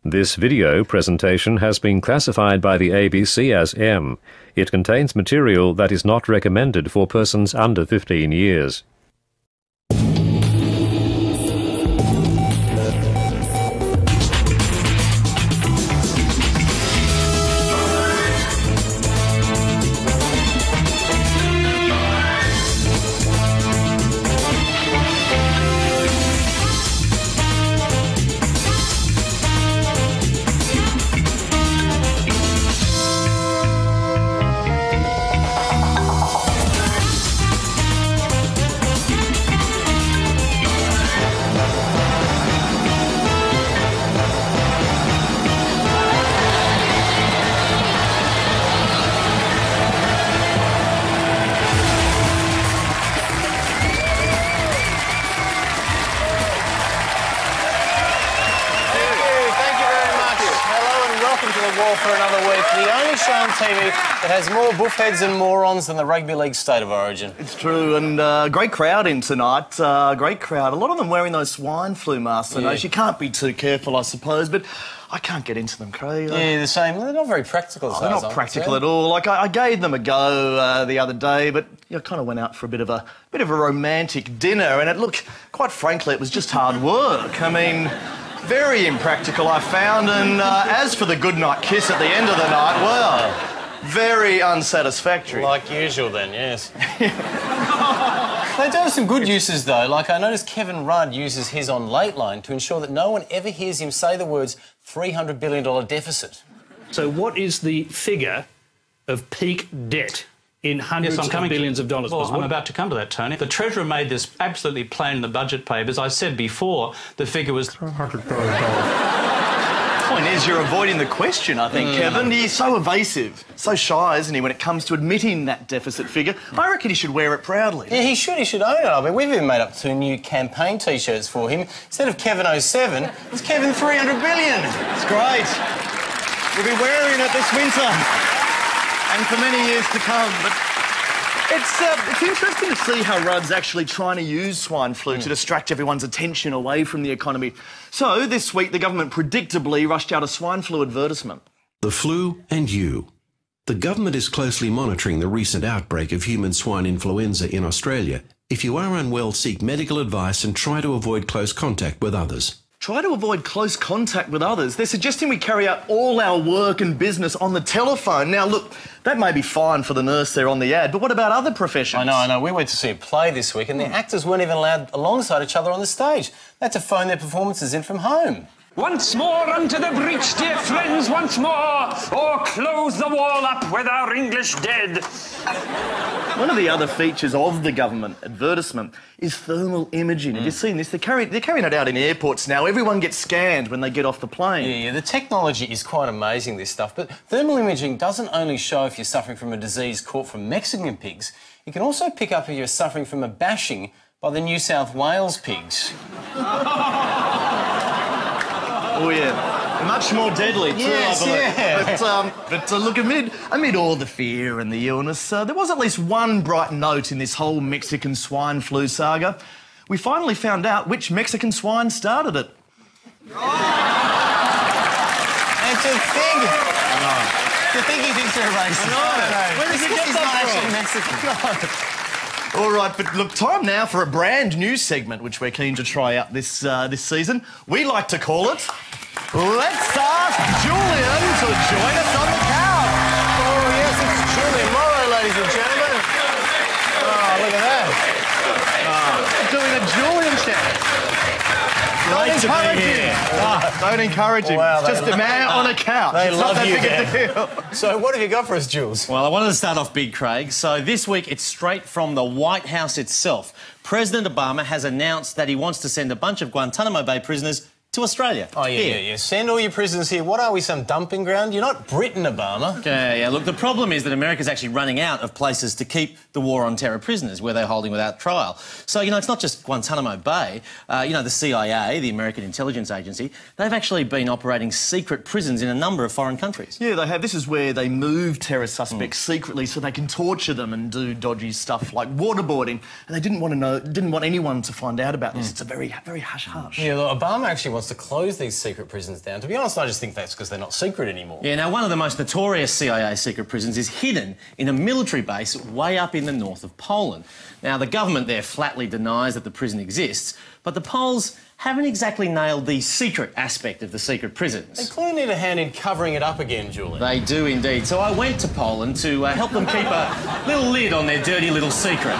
This video presentation has been classified by the ABC as M. It contains material that is not recommended for persons under 15 years. For another week, the only show on TV that has more buffheads and morons than the Rugby League State of Origin. It's true, and great crowd in tonight. Great crowd. A lot of them wearing those swine flu masks. Yeah. You can't be too careful, I suppose, but I can't get into them, Craig. Yeah, the same. They're not very practical. They're not practical at all. Like I gave them a go the other day, but I kind of went out for a bit of a romantic dinner, and it looked, quite frankly, it was just hard work. I mean, very impractical, I found, and as for the goodnight kiss at the end of the night, well, very unsatisfactory. Like usual then, yes. They do have some good uses, though. Like, I noticed Kevin Rudd uses his on Lateline to ensure that no one ever hears him say the words $300 billion deficit. So what is the figure of peak debt in hundreds of billions of dollars? Well, I'm about to come to that, Tony. The Treasurer made this absolutely plain in the budget papers. I said before the figure was $300 billion. Point is, you're avoiding the question, I think, Kevin. He's so evasive, so shy, isn't he, when it comes to admitting that deficit figure. I reckon he should wear it proudly. Yeah, he should own it. I mean, we've even made up 2 new campaign T-shirts for him. Instead of Kevin 07, it's Kevin 300 billion. It's great. We'll be wearing it this winter and for many years to come. But it's interesting to see how Rudd's actually trying to use swine flu to distract everyone's attention away from the economy. So this week, the government predictably rushed out a swine flu advertisement. The flu and you. The government is closely monitoring the recent outbreak of human swine influenza in Australia. If you are unwell, seek medical advice and try to avoid close contact with others. Try to avoid close contact with others. They're suggesting we carry out all our work and business on the telephone. Now, look, that may be fine for the nurse there on the ad, but what about other professions? I know. We went to see a play this week and the actors weren't even allowed alongside each other on the stage. They had to phone their performances in from home. Once more unto the breach, dear friends, once more, or close the wall up with our English dead. One of the other features of the government advertisement is thermal imaging. Have you seen this? They're carrying it out in airports now. Everyone gets scanned when they get off the plane. Yeah, the technology is quite amazing, this stuff, but thermal imaging doesn't only show if you're suffering from a disease caught from Mexican pigs, it can also pick up if you're suffering from a bashing by the New South Wales pigs. Oh, yeah. Much more deadly, too, yes, I believe. But look, amid all the fear and the illness, there was at least one bright note in this whole Mexican swine flu saga. We finally found out which Mexican swine started it. And to think... To think he thinks they're racist. No. Where did you get that from? Mexican. All right, but look, time now for a brand new segment which we're keen to try out this season. We like to call it Let's Ask Julian to join us on the couch. Oh, yes, it's Julian Morrow, ladies and gentlemen. Oh, look at that. Doing a Julian chat. Great to be here. Don't encourage him. Wow, it's just a man on a couch. They it's love not that you, big a Dan. deal. So what have you got for us, Jules? Well, I wanted to start off big, Craig. So this week, it's straight from the White House itself. President Obama has announced that he wants to send a bunch of Guantanamo Bay prisoners to Australia. Oh, yeah. Send all your prisoners here. What are we, some dumping ground? You're not Britain, Obama. Yeah. Look, the problem is that America's actually running out of places to keep the war on terror prisoners where they're holding without trial. So, it's not just Guantanamo Bay. The CIA, the American intelligence agency, they've actually been operating secret prisons in a number of foreign countries. Yeah, they have. This is where they move terror suspects secretly so they can torture them and do dodgy stuff like waterboarding. And they didn't want anyone to find out about this. It's a very, very hush-hush. Yeah, look, Obama actually wants wants to close these secret prisons down. To be honest, I just think that's because they're not secret anymore. Yeah, now one of the most notorious CIA secret prisons is hidden in a military base way up in the north of Poland. Now, the government there flatly denies that the prison exists, but the Poles haven't exactly nailed the secret aspect of the secret prisons. They clearly need a hand in covering it up again, Julie. They do indeed. So I went to Poland to help them keep a little lid on their dirty little secret.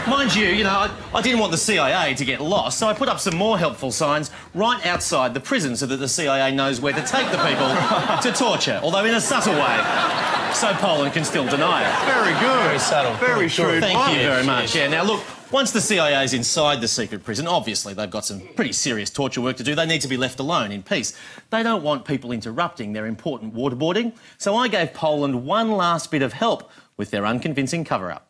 Mind you, I didn't want the CIA to get lost, so I put up some more helpful signs right outside the prison so that the CIA knows where to take the people to torture, although in a subtle way, so Poland can still deny it. Very good. Very subtle. Very shrewd. Thank you very much. Yeah, now look, once the CIA's inside the secret prison, obviously they've got some pretty serious torture work to do. They need to be left alone in peace. They don't want people interrupting their important waterboarding, so I gave Poland one last bit of help with their unconvincing cover-up.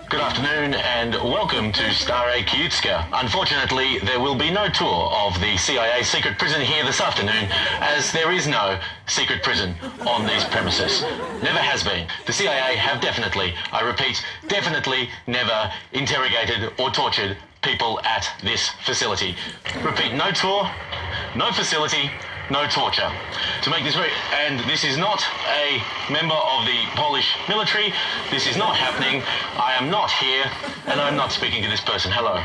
Good afternoon and welcome to Stare Kyiutska. Unfortunately, there will be no tour of the CIA secret prison here this afternoon, as there is no secret prison on these premises. Never has been. The CIA have definitely, I repeat, definitely never interrogated or tortured people at this facility. Repeat, no tour, no facility, no torture. To make this very... And this is not a member of the Polish military. This is not happening. I am not here, and I'm not speaking to this person. Hello.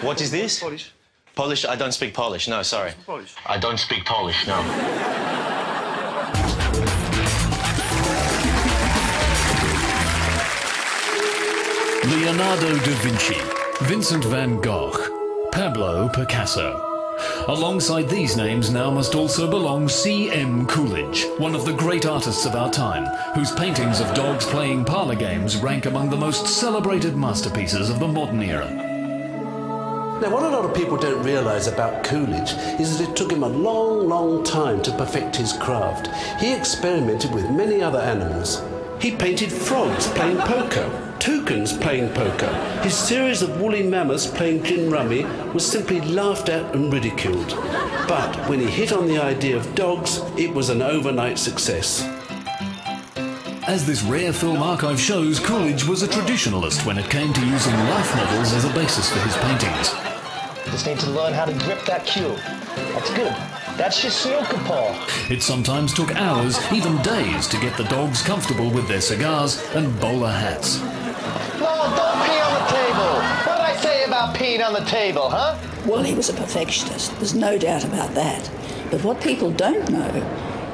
What is this? Polish. Polish? I don't speak Polish. No, sorry. Polish. I don't speak Polish, no. Leonardo da Vinci, Vincent van Gogh, Pablo Picasso. Alongside these names now must also belong C.M. Coolidge, one of the great artists of our time, whose paintings of dogs playing parlour games rank among the most celebrated masterpieces of the modern era. Now, what a lot of people don't realise about Coolidge is that it took him a long, long time to perfect his craft. He experimented with many other animals. He painted frogs playing poker, toucans playing poker. His series of woolly mammoths playing gin rummy was simply laughed at and ridiculed. But when he hit on the idea of dogs, it was an overnight success. As this rare film archive shows, Coolidge was a traditionalist when it came to using life models as a basis for his paintings. Just need to learn how to grip that cue. That's good. That's your Sioka paw. It sometimes took hours, even days, to get the dogs comfortable with their cigars and bowler hats. No, don't pee on the table. What did I say about peeing on the table, huh? Well, he was a perfectionist. There's no doubt about that. But what people don't know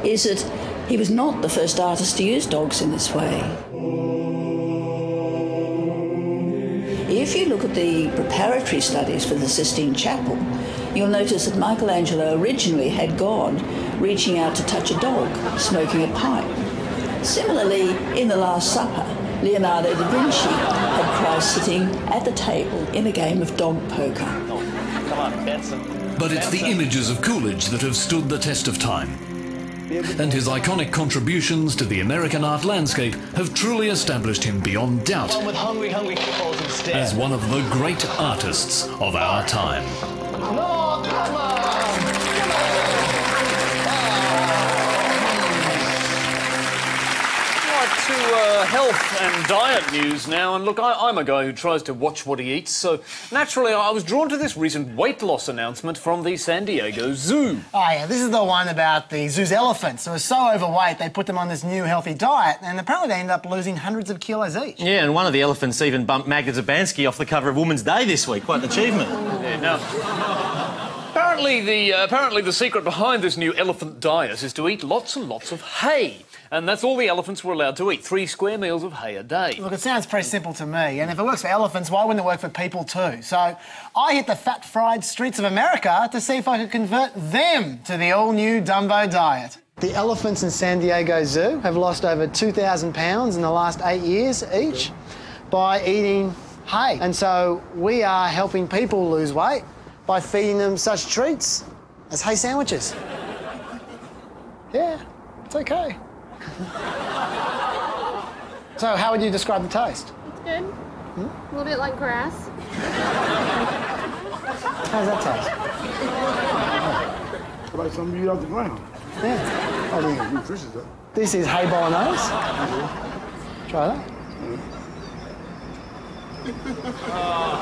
is that he was not the first artist to use dogs in this way. If you look at the preparatory studies for the Sistine Chapel, you'll notice that Michelangelo originally had God reaching out to touch a dog, smoking a pipe. Similarly, in The Last Supper, Leonardo da Vinci had Christ sitting at the table in a game of dog poker. Come on, Benson. But it's the images of Coolidge that have stood the test of time. And his iconic contributions to the American art landscape have truly established him beyond doubt One with hungry, hungry hippos instead. as one of the great artists of our time. No, come on! To health and diet news now, and look, I'm a guy who tries to watch what he eats, so naturally I was drawn to this recent weight loss announcement from the San Diego Zoo. Oh yeah, this is the one about the zoo's elephants who are so overweight they put them on this new healthy diet, and apparently they end up losing hundreds of kilos each. Yeah, and one of the elephants even bumped Magda Zabansky off the cover of Woman's Day this week. Quite an achievement. Yeah, now, apparently the secret behind this new elephant diet is to eat lots and lots of hay. And that's all the elephants were allowed to eat, 3 square meals of hay a day. Look, it sounds pretty simple to me, and if it works for elephants, why wouldn't it work for people too? So I hit the fat-fried streets of America to see if I could convert them to the all-new Dumbo diet. The elephants in San Diego Zoo have lost over 2,000 pounds in the last 8 years each by eating hay. And so we are helping people lose weight by feeding them such treats as hay sandwiches. Yeah, it's okay. So, how would you describe the taste? It's good. A little bit like grass. How does that taste? It's like something you eat off the ground. Yeah. I mean, nutritious though. This is hay bolognese. Try that. Oh.